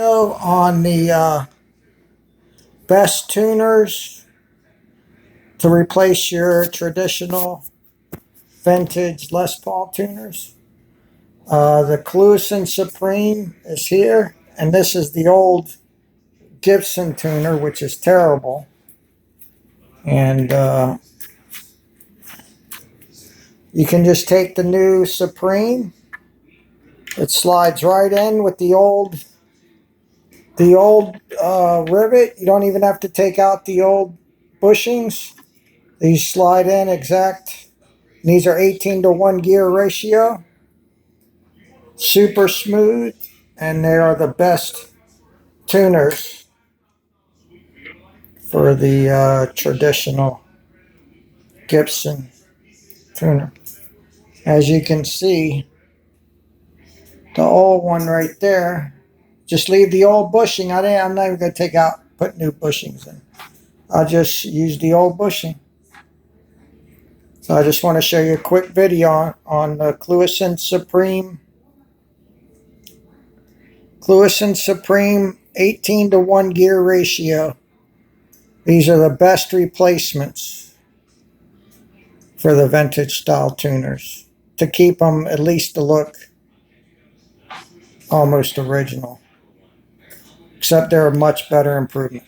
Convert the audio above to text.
On the best tuners to replace your traditional vintage Les Paul tuners. The Kluson Supreme is here, and this is the old Gibson tuner, which is terrible. And you can just take the new Supreme. It slides right in with the old rivet. You don't even have to take out the old bushings. These slide in exact. These are 18:1 gear ratio. Super smooth, and they are the best tuners for the traditional Gibson tuner. As you can see, the old one right there, just leave the old bushing. I'm not even going to put new bushings in. I'll just use the old bushing. So I just want to show you a quick video on the Kluson Supreme 18:1 gear ratio. These are the best replacements for the vintage style tuners to keep them at least to look almost original, except they're a much better improvement.